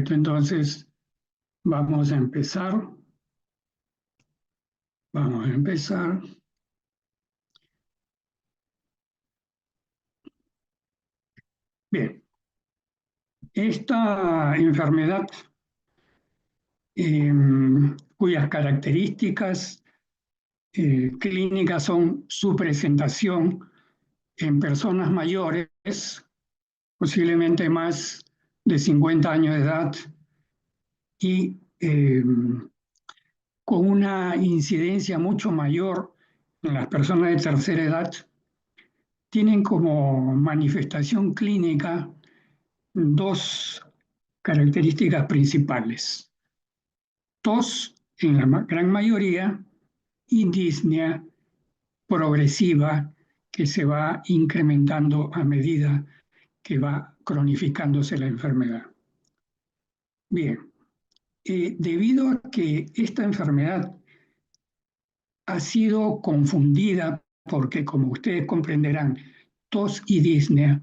Perfecto, entonces vamos a empezar. Vamos a empezar. Bien, esta enfermedad, cuyas características clínicas son su presentación en personas mayores, posiblemente más de 50 años de edad, y con una incidencia mucho mayor en las personas de tercera edad, tienen como manifestación clínica dos características principales: tos en la gran mayoría y disnea progresiva que se va incrementando a medida que va cronificándose la enfermedad. Bien, debido a que esta enfermedad ha sido confundida, porque como ustedes comprenderán, tos y disnea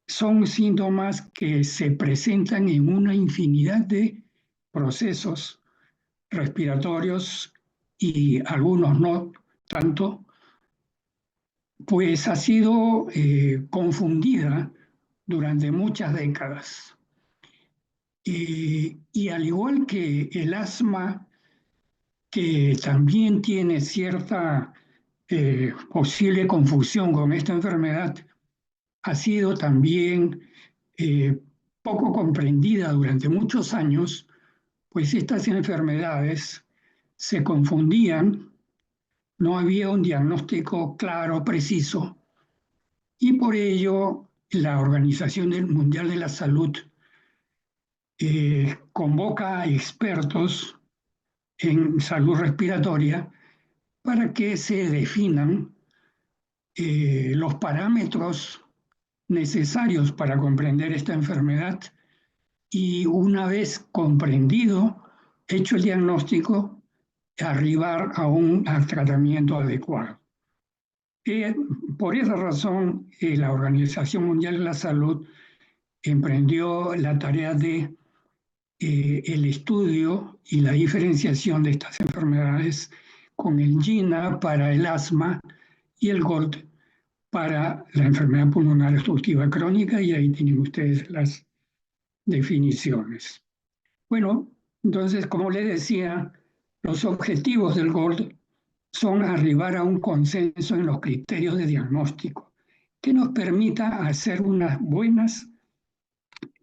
son síntomas que se presentan en una infinidad de procesos respiratorios y algunos no tanto, pues ha sido confundida durante muchas décadas. Y al igual que el asma, que también tiene cierta posible confusión con esta enfermedad, ha sido también poco comprendida durante muchos años, pues estas enfermedades se confundían, no había un diagnóstico claro, preciso, y por ello la Organización Mundial de la Salud convoca a expertos en salud respiratoria para que se definan los parámetros necesarios para comprender esta enfermedad, y una vez comprendido, hecho el diagnóstico, arribar al tratamiento adecuado. Por esa razón, la Organización Mundial de la Salud emprendió la tarea de el estudio y la diferenciación de estas enfermedades, con el GINA para el asma y el GOLD para la enfermedad pulmonar obstructiva crónica, y ahí tienen ustedes las definiciones. Bueno, entonces, como les decía, los objetivos del GOLD son arribar a un consenso en los criterios de diagnóstico que nos permita hacer unas buenas,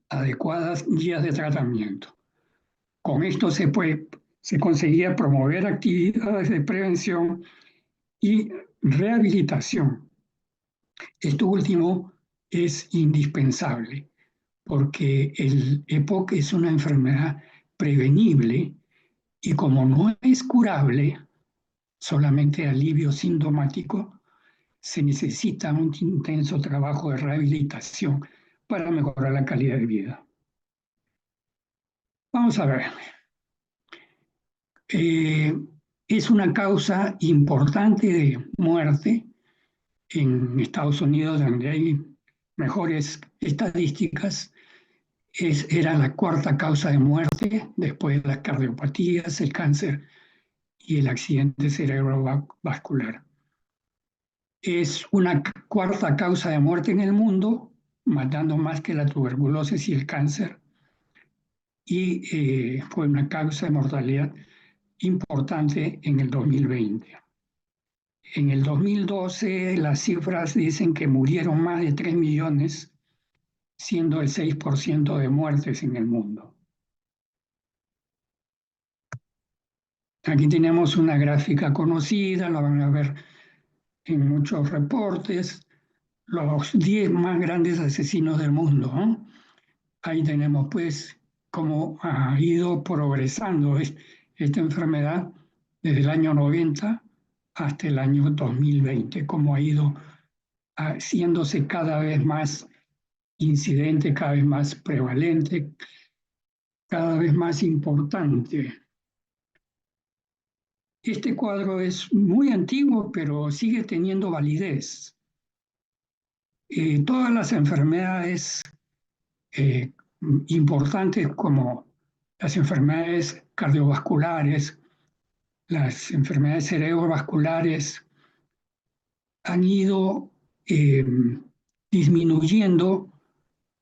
adecuadas guías de tratamiento. Con esto se conseguía promover actividades de prevención y rehabilitación. Esto último es indispensable porque el EPOC es una enfermedad prevenible y, como no es curable, solamente alivio sintomático, se necesita un intenso trabajo de rehabilitación para mejorar la calidad de vida. Vamos a ver. Es una causa importante de muerte en Estados Unidos, donde hay mejores estadísticas. Era la cuarta causa de muerte después de las cardiopatías, el cáncer y el accidente cerebrovascular. Es una cuarta causa de muerte en el mundo, matando más que la tuberculosis y el cáncer, y fue una causa de mortalidad importante en el 2020. En el 2012 las cifras dicen que murieron más de 3 millones, siendo el 6% de muertes en el mundo. Aquí tenemos una gráfica conocida, la van a ver en muchos reportes, los 10 más grandes asesinos del mundo, ¿no? Ahí tenemos pues cómo ha ido progresando esta enfermedad desde el año 90 hasta el año 2020, cómo ha ido haciéndose cada vez más incidente, cada vez más prevalente, cada vez más importante. Este cuadro es muy antiguo, pero sigue teniendo validez. Todas las enfermedades importantes como las enfermedades cardiovasculares, las enfermedades cerebrovasculares, han ido eh, disminuyendo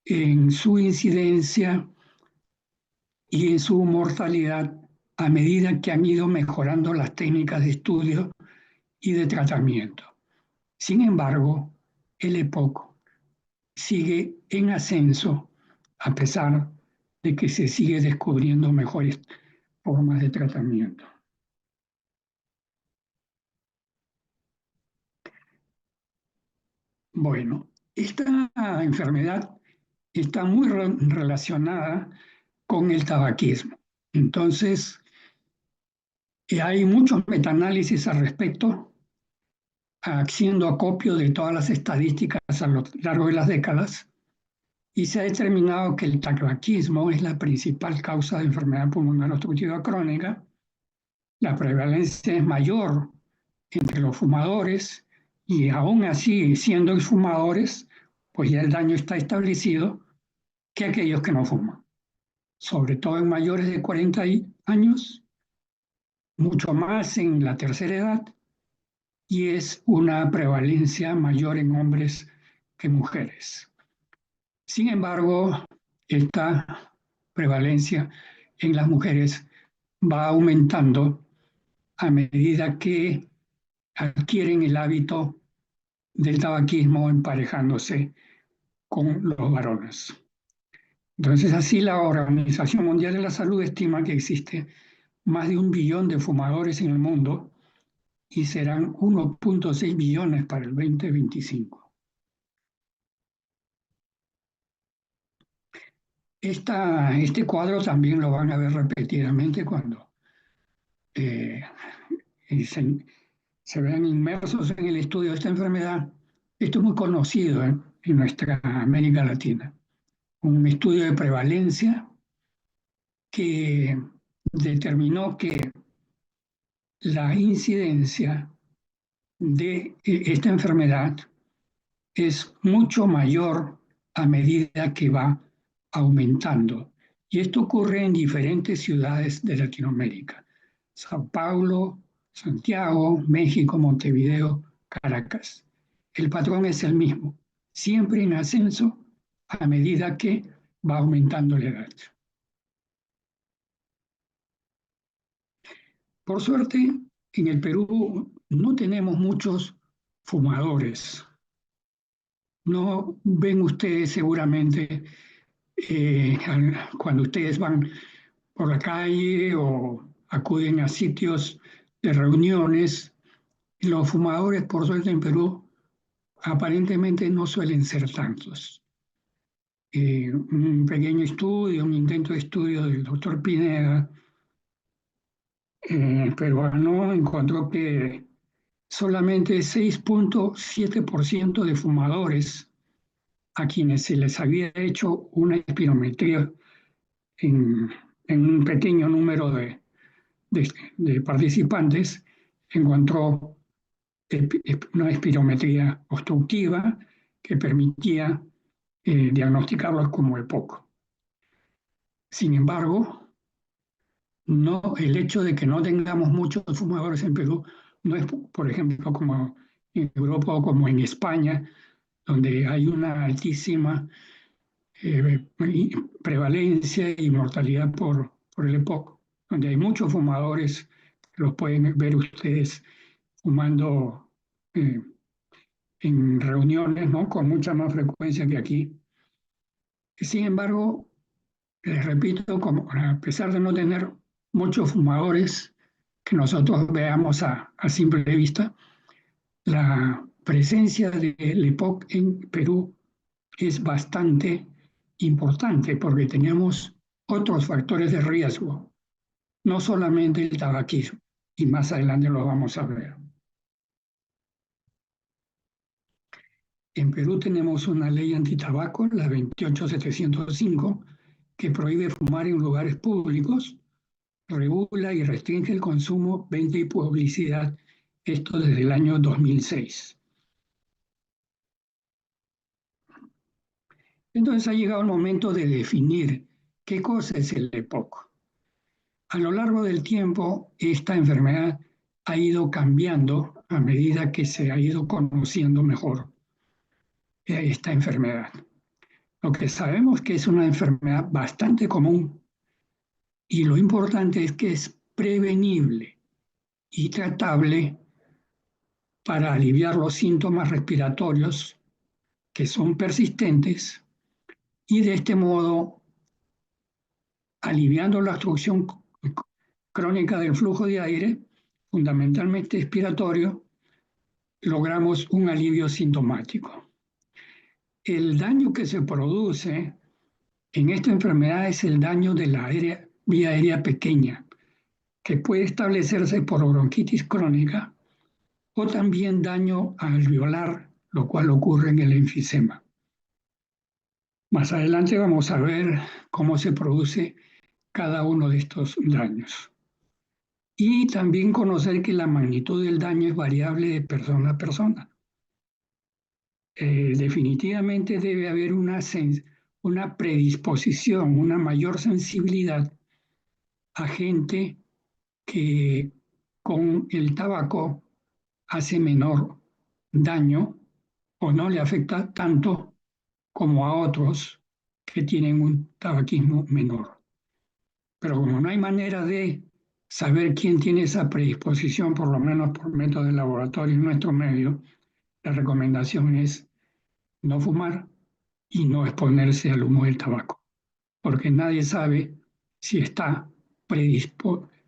en su incidencia y en su mortalidad a medida que han ido mejorando las técnicas de estudio y de tratamiento. Sin embargo, el EPOC sigue en ascenso a pesar de que se sigue descubriendo mejores formas de tratamiento. Bueno, esta enfermedad está muy relacionada con el tabaquismo. Entonces, hay muchos metaanálisis al respecto, haciendo acopio de todas las estadísticas a lo largo de las décadas, y se ha determinado que el tabaquismo es la principal causa de enfermedad pulmonar obstructiva crónica. La prevalencia es mayor entre los fumadores y aún así, siendo fumadores, pues ya el daño está establecido que aquellos que no fuman, sobre todo en mayores de 40 años, mucho más en la tercera edad, y es una prevalencia mayor en hombres que mujeres. Sin embargo, esta prevalencia en las mujeres va aumentando a medida que adquieren el hábito del tabaquismo emparejándose con los varones. Entonces, así la Organización Mundial de la Salud estima que existe más de 1 billón de fumadores en el mundo y serán 1,6 billones para el 2025. Este cuadro también lo van a ver repetidamente cuando eh, se vean inmersos en el estudio de esta enfermedad. Esto es muy conocido en nuestra América Latina. Un estudio de prevalencia que determinó que la incidencia de esta enfermedad es mucho mayor a medida que va aumentando. Y esto ocurre en diferentes ciudades de Latinoamérica: Sao Paulo, Santiago, México, Montevideo, Caracas. El patrón es el mismo, siempre en ascenso a medida que va aumentando la edad. Por suerte, en el Perú no tenemos muchos fumadores. No ven ustedes seguramente cuando ustedes van por la calle o acuden a sitios de reuniones, los fumadores, por suerte en Perú, aparentemente no suelen ser tantos. Un pequeño estudio, un intento de estudio del doctor Pineda, peruano, encontró que solamente 6,7% de fumadores a quienes se les había hecho una espirometría en, en un pequeño número de participantes, encontró una espirometría obstructiva que permitía diagnosticarlos como EPOC. Sin embargo, no, el hecho de que no tengamos muchos fumadores en Perú no es, por ejemplo, como en Europa o como en España, donde hay una altísima prevalencia y mortalidad por el EPOC, donde hay muchos fumadores, los pueden ver ustedes fumando en reuniones, ¿no?, con mucha más frecuencia que aquí. Sin embargo, les repito, a pesar de no tener muchos fumadores que nosotros veamos a simple vista, la presencia del EPOC en Perú es bastante importante porque tenemos otros factores de riesgo, no solamente el tabaquismo, y más adelante lo vamos a ver. En Perú tenemos una ley antitabaco, la 28705, que prohíbe fumar en lugares públicos, regula y restringe el consumo, venta y publicidad, esto desde el año 2006. Entonces ha llegado el momento de definir qué cosa es el EPOC. A lo largo del tiempo, esta enfermedad ha ido cambiando a medida que se ha ido conociendo mejor esta enfermedad. Lo que sabemos que es una enfermedad bastante común y lo importante es que es prevenible y tratable para aliviar los síntomas respiratorios que son persistentes y de este modo, aliviando la obstrucción crónica del flujo de aire, fundamentalmente expiratorio, logramos un alivio sintomático. El daño que se produce en esta enfermedad es el daño de la vía aérea pequeña, que puede establecerse por bronquitis crónica o también daño alveolar, lo cual ocurre en el enfisema. Más adelante vamos a ver cómo se produce cada uno de estos daños. Y también conocer que la magnitud del daño es variable de persona a persona. Definitivamente debe haber una predisposición, una mayor sensibilidad a gente que con el tabaco hace menor daño o no le afecta tanto como a otros que tienen un tabaquismo menor. Pero como no hay manera de saber quién tiene esa predisposición, por lo menos por método de laboratorio en nuestro medio, la recomendación es no fumar y no exponerse al humo del tabaco, porque nadie sabe si está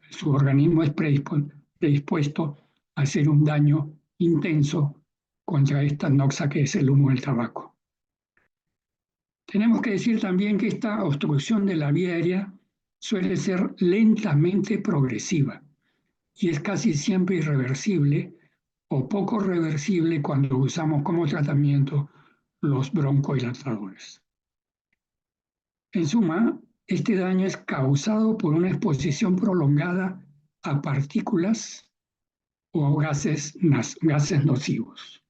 su organismo es predispuesto a hacer un daño intenso contra esta noxa que es el humo del tabaco. Tenemos que decir también que esta obstrucción de la vía aérea suele ser lentamente progresiva y es casi siempre irreversible o poco reversible cuando usamos como tratamiento los broncodilatadores. En suma, este daño es causado por una exposición prolongada a partículas o gases nocivos.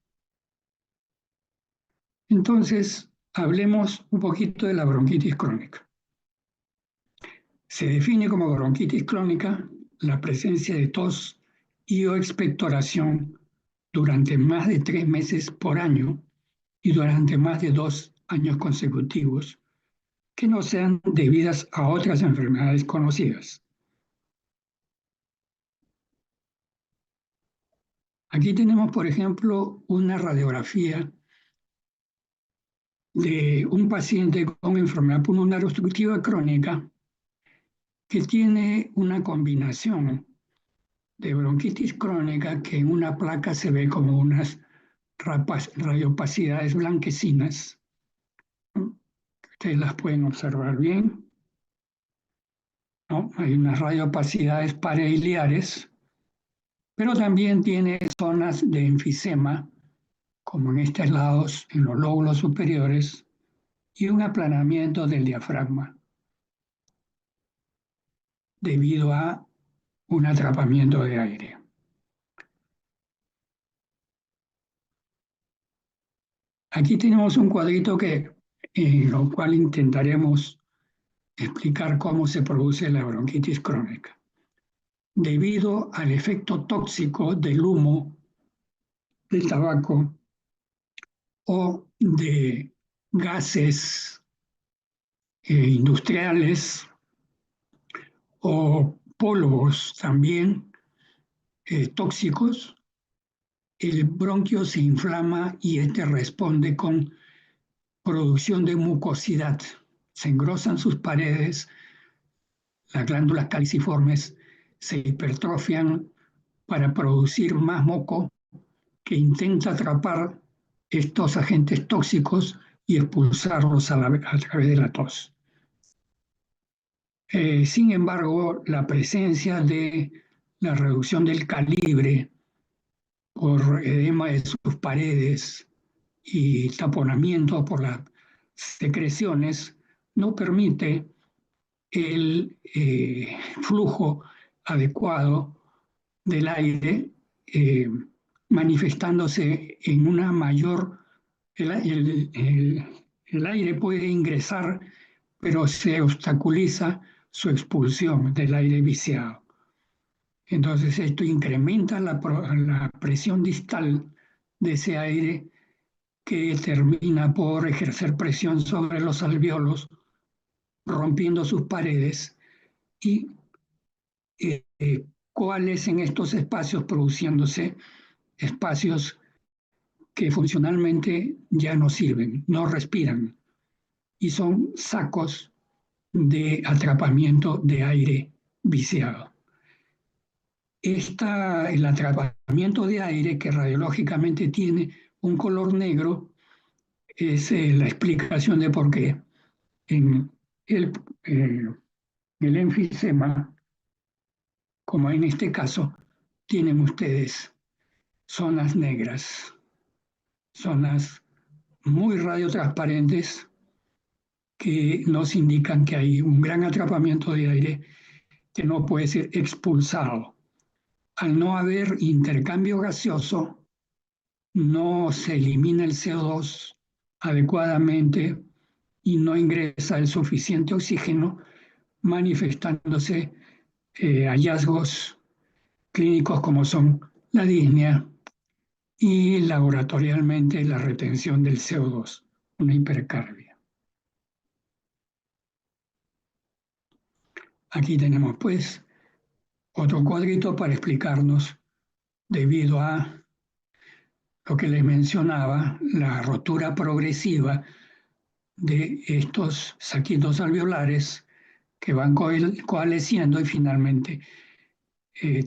Entonces, hablemos un poquito de la bronquitis crónica. Se define como bronquitis crónica la presencia de tos y o expectoración durante más de 3 meses por año y durante más de 2 años consecutivos que no sean debidas a otras enfermedades conocidas. Aquí tenemos, por ejemplo, una radiografía de un paciente con enfermedad pulmonar obstructiva crónica que tiene una combinación de bronquitis crónica que en una placa se ve como unas radiopacidades blanquecinas. Ustedes las pueden observar bien, ¿no? Hay unas radiopacidades parailiares, pero también tiene zonas de enfisema, como en estos lados, en los lóbulos superiores, y un aplanamiento del diafragma debido a un atrapamiento de aire. Aquí tenemos un cuadrito en lo cual intentaremos explicar cómo se produce la bronquitis crónica. Debido al efecto tóxico del humo del tabaco o de gases industriales o polvos también tóxicos, el bronquio se inflama y este responde con producción de mucosidad. Se engrosan sus paredes, las glándulas caliciformes se hipertrofian para producir más moco que intenta atrapar estos agentes tóxicos y expulsarlos a través de la tos. Sin embargo, la presencia de la reducción del calibre por edema de sus paredes y taponamiento por las secreciones no permite el flujo adecuado del aire, manifestándose en una mayor, El aire puede ingresar, pero se obstaculiza su expulsión del aire viciado. Entonces esto incrementa la presión distal de ese aire que termina por ejercer presión sobre los alvéolos, rompiendo sus paredes y coalescen estos espacios produciéndose espacios que funcionalmente ya no sirven, no respiran y son sacos de atrapamiento de aire viciado. El atrapamiento de aire que radiológicamente tiene un color negro es la explicación de por qué en eh, el enfisema, como en este caso, tienen ustedes zonas negras, zonas muy radiotransparentes que nos indican que hay un gran atrapamiento de aire que no puede ser expulsado. Al no haber intercambio gaseoso, no se elimina el CO2 adecuadamente y no ingresa el suficiente oxígeno, manifestándose hallazgos clínicos como son la disnea y laboratorialmente la retención del CO2, una hipercarbia. Aquí tenemos pues otro cuadrito para explicarnos, debido a lo que les mencionaba, la rotura progresiva de estos saquitos alveolares que van coalesciendo y finalmente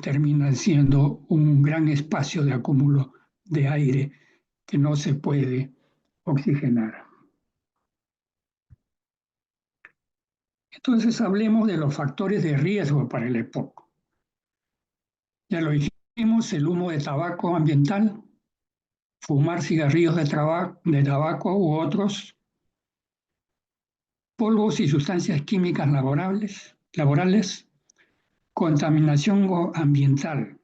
terminan siendo un gran espacio de acúmulo de aire que no se puede oxigenar. Entonces hablemos de los factores de riesgo para el EPOC. Ya lo dijimos, el humo de tabaco ambiental, fumar cigarrillos de tabaco u otros, polvos y sustancias químicas laborales, contaminación ambiental.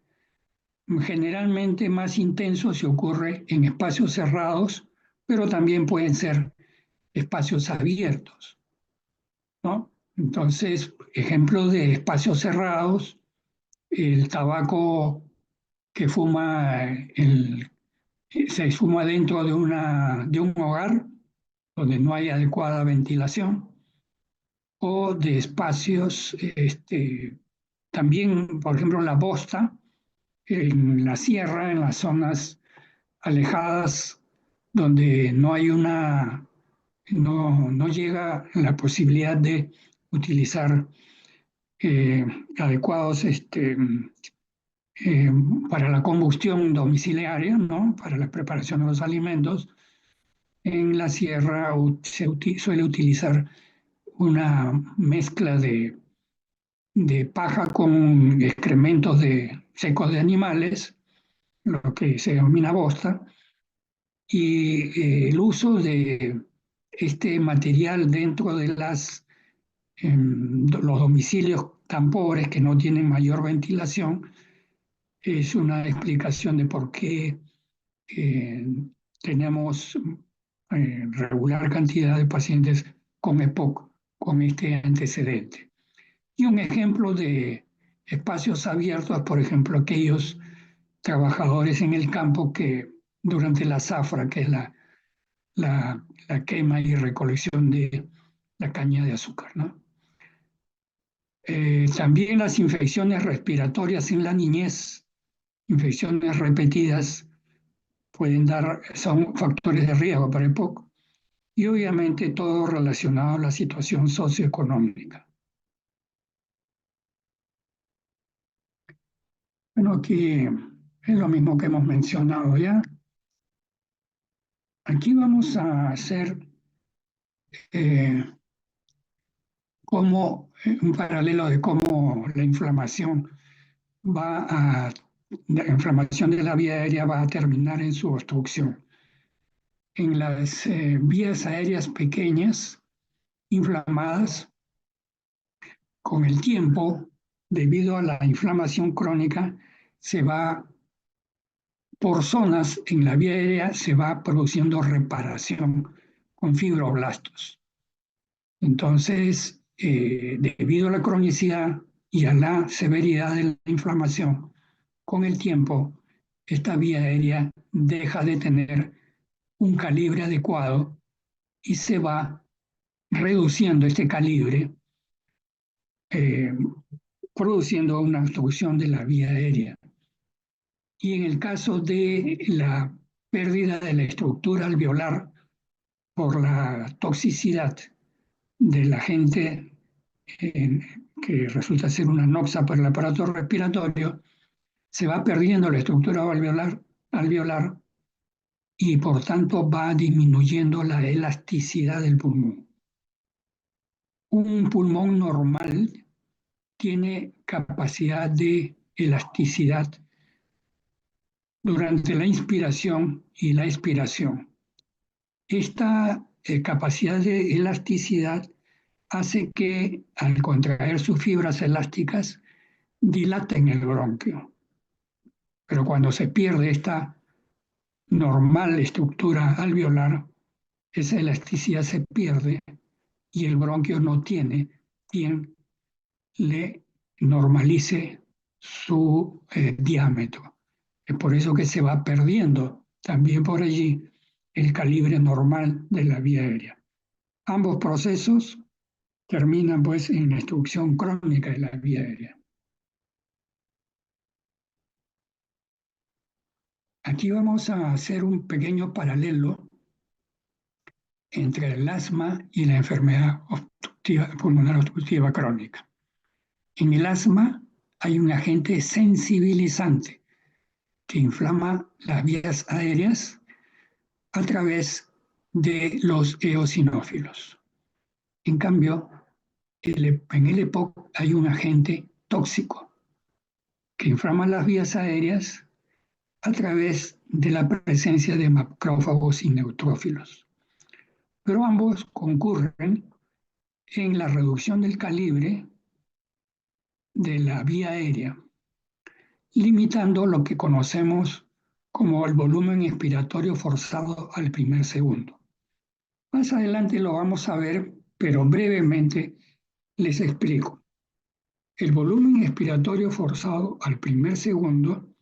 Generalmente más intenso si ocurre en espacios cerrados, pero también pueden ser espacios abiertos, ¿no? Entonces, ejemplo de espacios cerrados, el tabaco que se fuma dentro de un hogar donde no hay adecuada ventilación, o de espacios, también, por ejemplo, la bosta, en la sierra, en las zonas alejadas donde no llega la posibilidad de utilizar eh, adecuados eh, para la combustión domiciliaria, ¿no? Para la preparación de los alimentos. En la sierra suele utilizar una mezcla de paja con excrementos secos de animales, lo que se denomina bosta, y el uso de este material dentro de los domicilios tan pobres que no tienen mayor ventilación es una explicación de por qué eh, tenemos regular cantidad de pacientes con EPOC con este antecedente. Y un ejemplo de espacios abiertos, por ejemplo, aquellos trabajadores en el campo que durante la zafra, que es la quema y recolección de la caña de azúcar, ¿no? También las infecciones respiratorias en la niñez, infecciones repetidas, son factores de riesgo para el EPOC. Y obviamente todo relacionado a la situación socioeconómica. Bueno, aquí es lo mismo que hemos mencionado ya. Aquí vamos a hacer eh, un paralelo de cómo la inflamación de la vía aérea va a terminar en su obstrucción. En las vías aéreas pequeñas, inflamadas, con el tiempo, debido a la inflamación crónica, por zonas en la vía aérea se va produciendo reparación con fibroblastos. Entonces, debido a la cronicidad y a la severidad de la inflamación, con el tiempo, esta vía aérea deja de tener un calibre adecuado y se va reduciendo este calibre, eh, produciendo una obstrucción de la vía aérea. Y en el caso de la pérdida de la estructura alveolar por la toxicidad del agente que resulta ser una noxa para el aparato respiratorio, se va perdiendo la estructura alveolar y por tanto va disminuyendo la elasticidad del pulmón. Un pulmón normal tiene capacidad de elasticidad durante la inspiración y la expiración. Esta capacidad de elasticidad hace que al contraer sus fibras elásticas dilaten el bronquio. Pero cuando se pierde esta normal estructura alveolar, esa elasticidad se pierde y el bronquio no tiene quien le normalice su diámetro. Es por eso que se va perdiendo también por allí el calibre normal de la vía aérea. Ambos procesos terminan pues en la obstrucción crónica de la vía aérea. Aquí vamos a hacer un pequeño paralelo entre el asma y la enfermedad pulmonar obstructiva crónica. En el asma hay un agente sensibilizante que inflama las vías aéreas a través de los eosinófilos. En cambio, en el EPOC hay un agente tóxico que inflama las vías aéreas a través de la presencia de macrófagos y neutrófilos. Pero ambos concurren en la reducción del calibre de la vía aérea, limitando lo que conocemos como el volumen expiratorio forzado al primer segundo. Más adelante lo vamos a ver, pero brevemente les explico. El volumen expiratorio forzado al primer segundo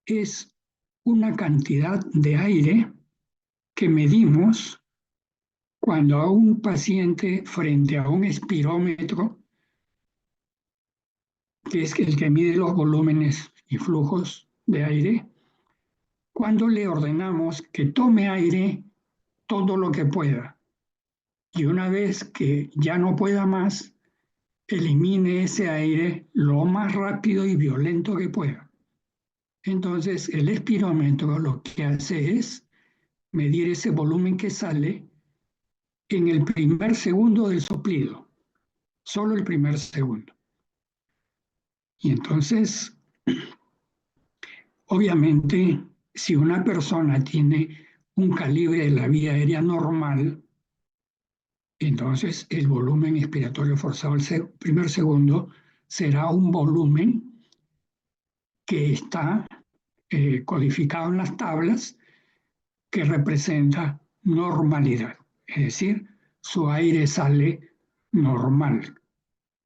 es una cantidad de aire que medimos cuando a un paciente frente a un espirómetro, que es el que mide los volúmenes y flujos de aire, cuando le ordenamos que tome aire todo lo que pueda. Y una vez que ya no pueda más, elimine ese aire lo más rápido y violento que pueda. Entonces, el espirómetro lo que hace es medir ese volumen que sale en el primer segundo del soplido, solo el primer segundo. Y entonces, obviamente, si una persona tiene un calibre de la vía aérea normal, entonces el volumen expiratorio forzado al primer segundo será un volumen que está codificado en las tablas que representa normalidad. Es decir, su aire sale normal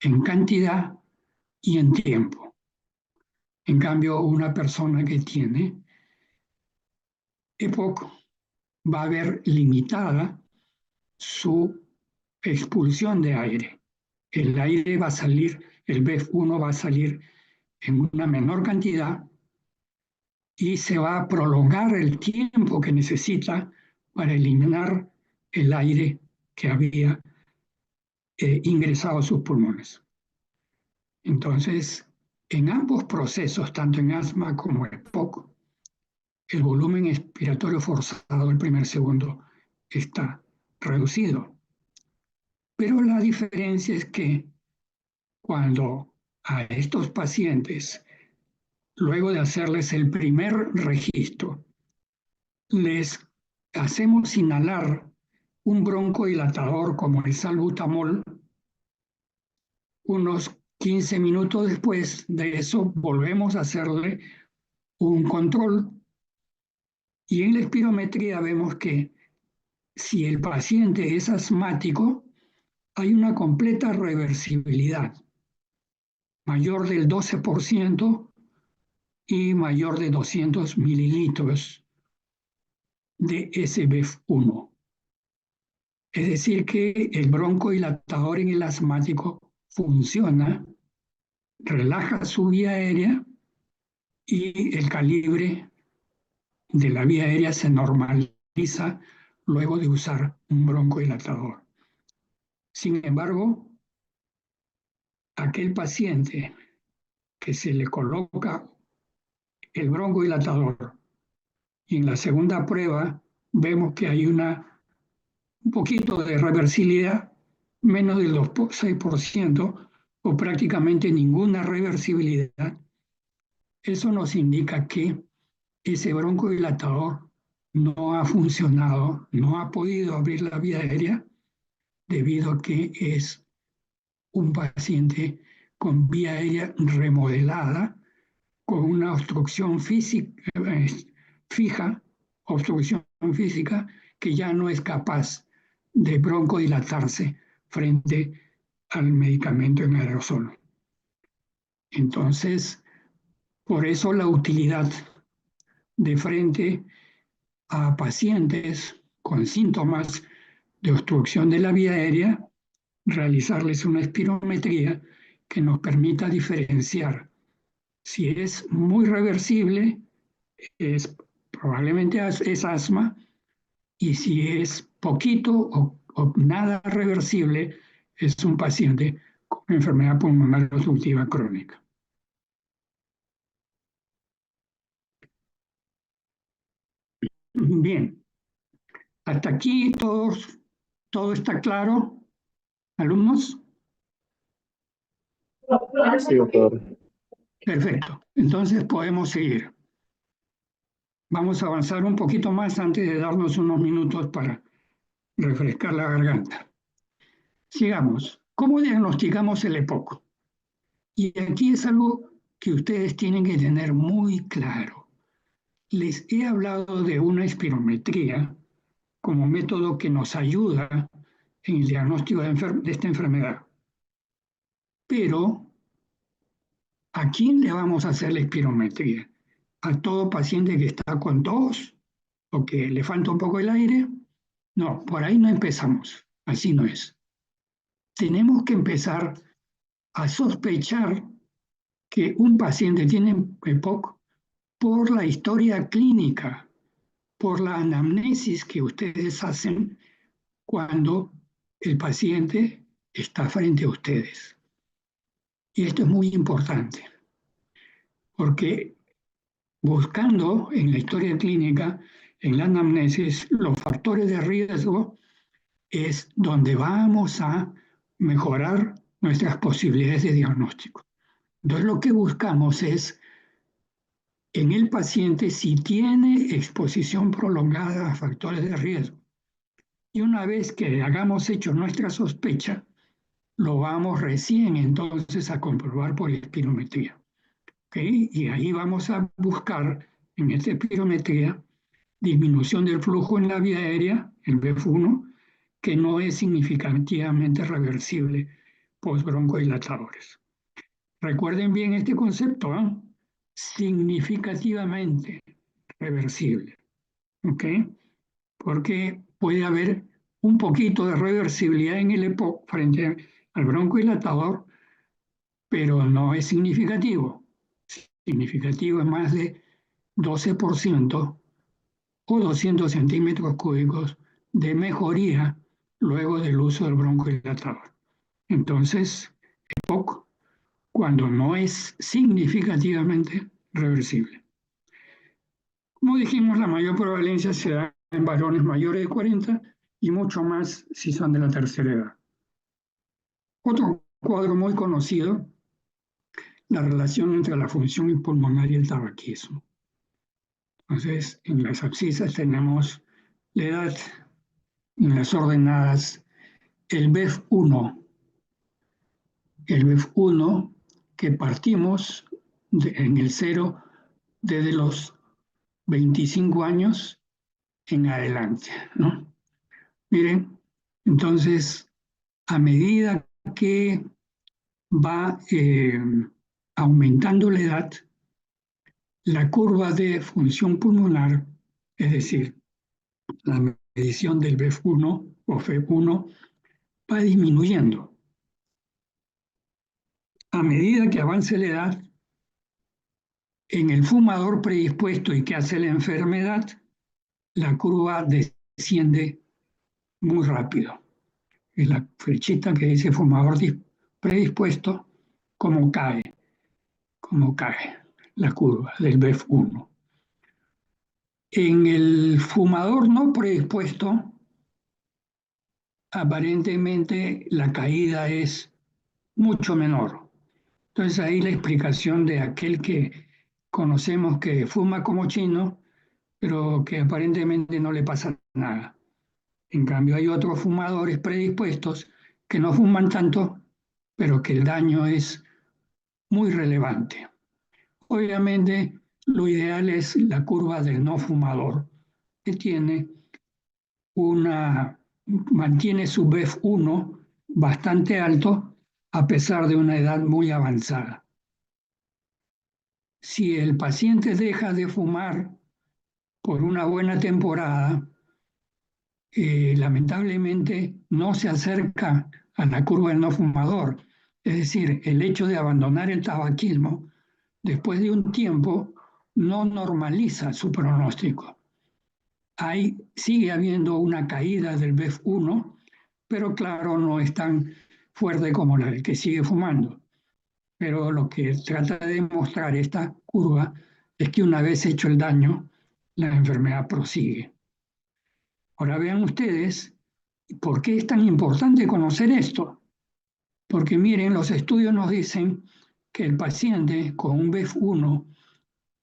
en cantidad y en tiempo. En cambio, una persona que tiene EPOC va a ver limitada su expulsión de aire. El aire va a salir, el BF1 va a salir en una menor cantidad y se va a prolongar el tiempo que necesita para eliminar el aire que había ingresado a sus pulmones. Entonces, en ambos procesos, tanto en asma como en EPOC, el volumen expiratorio forzado el primer segundo está reducido. Pero la diferencia es que cuando a estos pacientes, luego de hacerles el primer registro, les hacemos inhalar un broncodilatador como el salbutamol, unos 15 minutos después de eso volvemos a hacerle un control y en la espirometría vemos que si el paciente es asmático, hay una completa reversibilidad, mayor del 12% y mayor de 200 mililitros de SBF1. Es decir, que el broncodilatador en el asmático funciona, relaja su vía aérea y el calibre de la vía aérea se normaliza luego de usar un broncodilatador. Sin embargo, aquel paciente que se le coloca el broncodilatador y en la segunda prueba vemos que hay un poquito de reversibilidad, menos del 6% o prácticamente ninguna reversibilidad, eso nos indica que ese broncodilatador no ha funcionado, no ha podido abrir la vía aérea debido a que es un paciente con vía aérea remodelada, con una obstrucción física, fija, obstrucción física, que ya no es capaz de broncodilatarse frente al medicamento en aerosol. Entonces, por eso la utilidad de frente a pacientes con síntomas de obstrucción de la vía aérea, realizarles una espirometría que nos permita diferenciar si es muy reversible, probablemente es asma, y si es poquito o nada reversible, es un paciente con enfermedad pulmonar obstructiva crónica. Bien, hasta aquí todo está claro, alumnos. Sí, doctor. Perfecto, entonces podemos seguir. Vamos a avanzar un poquito más antes de darnos unos minutos para refrescar la garganta. Sigamos. ¿Cómo diagnosticamos el EPOC? Y aquí es algo que ustedes tienen que tener muy claro. Les he hablado de una espirometría como método que nos ayuda en el diagnóstico de esta enfermedad. Pero, ¿a quién le vamos a hacer la espirometría? ¿A todo paciente que está con tos o que le falta un poco el aire? No, por ahí no empezamos. Así no es. Tenemos que empezar a sospechar que un paciente tiene EPOC por la historia clínica, por la anamnesis que ustedes hacen cuando el paciente está frente a ustedes. Y esto es muy importante, porque buscando en la historia clínica, en la anamnesis, los factores de riesgo es donde vamos a mejorar nuestras posibilidades de diagnóstico. Entonces lo que buscamos es en el paciente si tiene exposición prolongada a factores de riesgo. Y una vez que hayamos hecho nuestra sospecha, lo vamos recién entonces a comprobar por espirometría. ¿Okay? Y ahí vamos a buscar en esta espirometría disminución del flujo en la vía aérea, el BF1, que no es significativamente reversible post-broncodilatadores. Recuerden bien este concepto, ¿eh? Significativamente reversible, ¿ok? Porque puede haber un poquito de reversibilidad en el EPOC frente al broncodilatador, pero no es significativo. Significativo es más de 12% o 200 centímetros cúbicos de mejoría luego del uso del broncodilatador. Entonces, EPOC cuando no es significativamente reversible. Como dijimos, la mayor prevalencia se da en varones mayores de 40 y mucho más si son de la tercera edad. Otro cuadro muy conocido, la relación entre la función pulmonar y el tabaquismo. Entonces, en las abscisas tenemos la edad, en las ordenadas, el BEF1, que partimos en el cero desde los 25 años en adelante, ¿no? Miren, entonces, a medida que va aumentando la edad, la curva de función pulmonar, es decir, la medición del BEF1 o FEP1, va disminuyendo. A medida que avance la edad, en el fumador predispuesto y que hace la enfermedad, la curva desciende muy rápido. Es la flechita que dice fumador predispuesto, como cae la curva del BEF1. En el fumador no predispuesto, aparentemente la caída es mucho menor. Entonces ahí la explicación de aquel que conocemos que fuma como chino, pero que aparentemente no le pasa nada. En cambio hay otros fumadores predispuestos que no fuman tanto, pero que el daño es muy relevante. Obviamente lo ideal es la curva del no fumador, que mantiene su BEF1 bastante alto a pesar de una edad muy avanzada. Si el paciente deja de fumar por una buena temporada, lamentablemente no se acerca a la curva del no fumador. Es decir, el hecho de abandonar el tabaquismo después de un tiempo no normaliza su pronóstico. Sigue habiendo una caída del BEF1, pero claro, no es tan fuerte como la del que sigue fumando. Pero lo que trata de demostrar esta curva es que una vez hecho el daño, la enfermedad prosigue. Ahora vean ustedes por qué es tan importante conocer esto. Porque miren, los estudios nos dicen que el paciente con un BEF1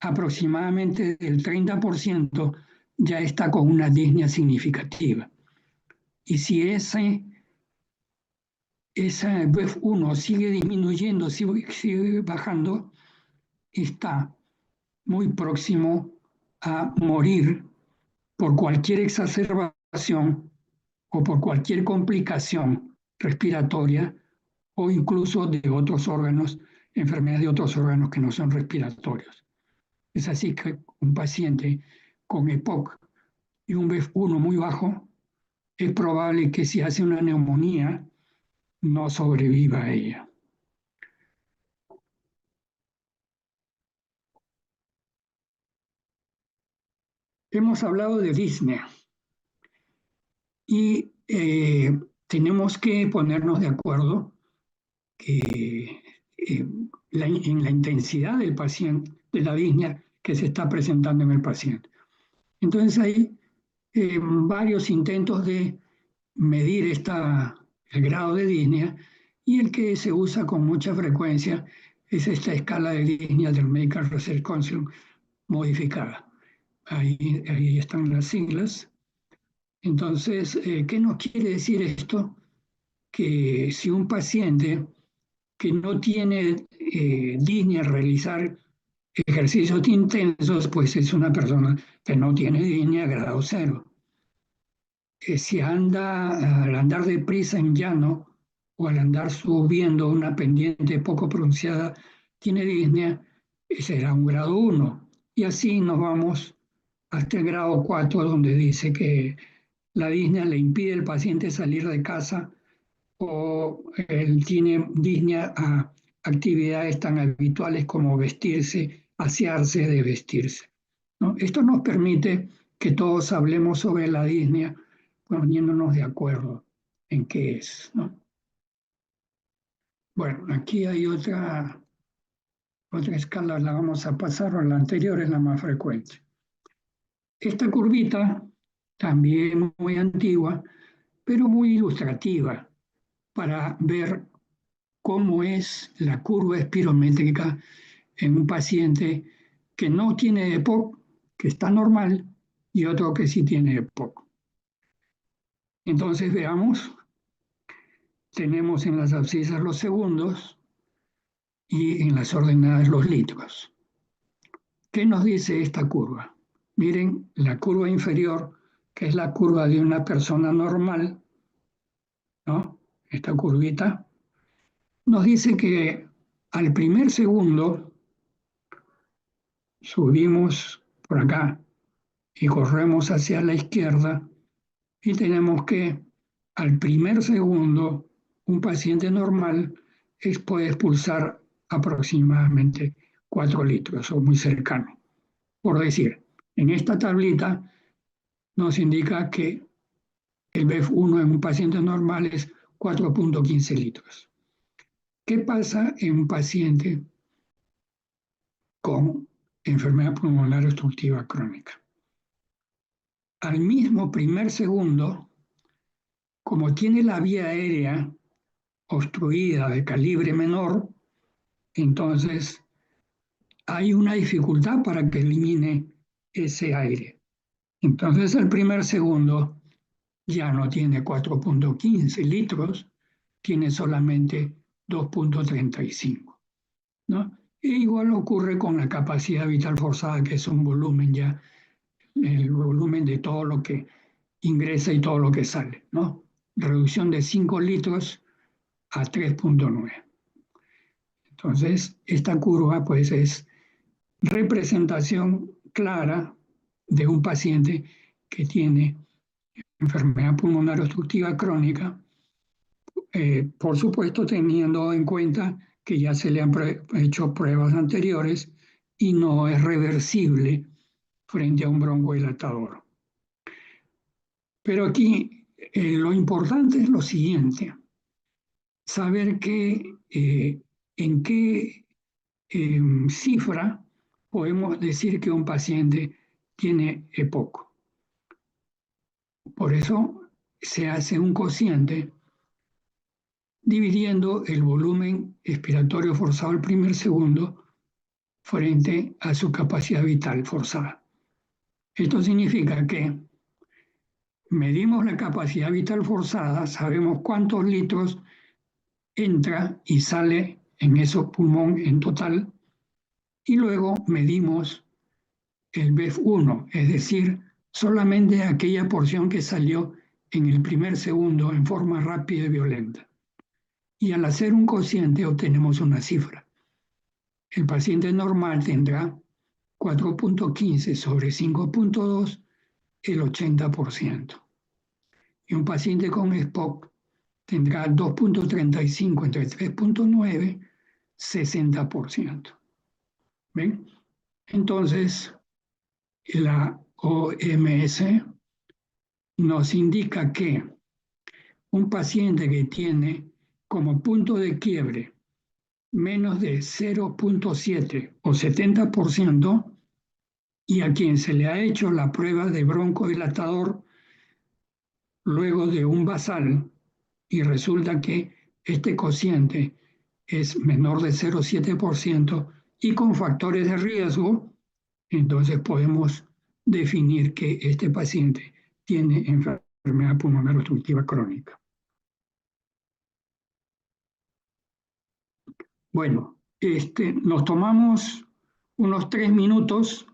aproximadamente del 30% ya está con una disnea significativa. Y si esa BEF1 sigue disminuyendo, sigue bajando, está muy próximo a morir por cualquier exacerbación o por cualquier complicación respiratoria o incluso de otros órganos, enfermedades de otros órganos que no son respiratorios. Es así que un paciente con EPOC y un BEF1 muy bajo, es probable que si hace una neumonía no sobreviva a ella. Hemos hablado de disnea y tenemos que ponernos de acuerdo que, en la intensidad del paciente, de la disnea que se está presentando en el paciente. Entonces hay varios intentos de medir el grado de disnea y el que se usa con mucha frecuencia es esta escala de disnea del Medical Research Council modificada. Ahí están las siglas. Entonces, ¿qué nos quiere decir esto? Que si un paciente que no tiene disnea al realizar ejercicios intensos, pues es una persona que no tiene disnea grado cero. Si al andar deprisa en llano o al andar subiendo una pendiente poco pronunciada, tiene disnea, será un grado 1. Y así nos vamos hasta el grado 4, donde dice que la disnea le impide al paciente salir de casa o él tiene disnea a actividades tan habituales como vestirse, asearse, de vestirse, ¿no? Esto nos permite que todos hablemos sobre la disnea poniéndonos de acuerdo en qué es, ¿no? Bueno, aquí hay otra escala, la vamos a pasar, o la anterior es la más frecuente. Esta curvita, también muy antigua, pero muy ilustrativa para ver cómo es la curva espirométrica en un paciente que no tiene EPOC, que está normal, y otro que sí tiene EPOC. Entonces veamos, tenemos en las abscisas los segundos y en las ordenadas los litros. ¿Qué nos dice esta curva? Miren, la curva inferior que es la curva de una persona normal, ¿no? Esta curvita, nos dice que al primer segundo subimos por acá y corremos hacia la izquierda y tenemos que al primer segundo un paciente normal puede expulsar aproximadamente 4 litros o muy cercano. Por decir, en esta tablita nos indica que el BEF1 en un paciente normal es 4,15 litros. ¿Qué pasa en un paciente con enfermedad pulmonar obstructiva crónica? Al mismo primer segundo, como tiene la vía aérea obstruida de calibre menor, entonces hay una dificultad para que elimine ese aire. Entonces al primer segundo ya no tiene 4,15 litros, tiene solamente 2,35, ¿no? E igual ocurre con la capacidad vital forzada, que es un volumen ya, el volumen de todo lo que ingresa y todo lo que sale, ¿no? Reducción de 5 litros a 3,9. Entonces, esta curva pues es representación clara de un paciente que tiene enfermedad pulmonar obstructiva crónica, por supuesto teniendo en cuenta que ya se le han hecho pruebas anteriores y no es reversible frente a un broncodilatador. Pero aquí lo importante es lo siguiente, saber en qué cifra podemos decir que un paciente tiene EPOC. Por eso se hace un cociente dividiendo el volumen expiratorio forzado al primer segundo frente a su capacidad vital forzada. Esto significa que medimos la capacidad vital forzada, sabemos cuántos litros entra y sale en ese pulmón en total, y luego medimos el BEF1, es decir, solamente aquella porción que salió en el primer segundo en forma rápida y violenta. Y al hacer un cociente obtenemos una cifra. El paciente normal tendrá 4,15 sobre 5,2, el 80%. Y un paciente con SPOC tendrá 2,35 entre 3,9, 60%. ¿Ven? Entonces, la OMS nos indica que un paciente que tiene como punto de quiebre menos de 0,7 o 70% y a quien se le ha hecho la prueba de broncodilatador luego de un basal y resulta que este cociente es menor de 0,7% y con factores de riesgo, entonces podemos definir que este paciente tiene enfermedad pulmonar obstructiva crónica. Bueno, nos tomamos unos 3 minutos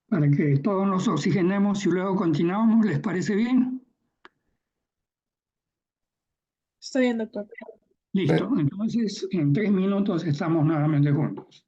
para que todos nos oxigenemos y luego continuamos. ¿Les parece bien? Está bien, doctor. Listo. Entonces, en 3 minutos estamos nuevamente juntos.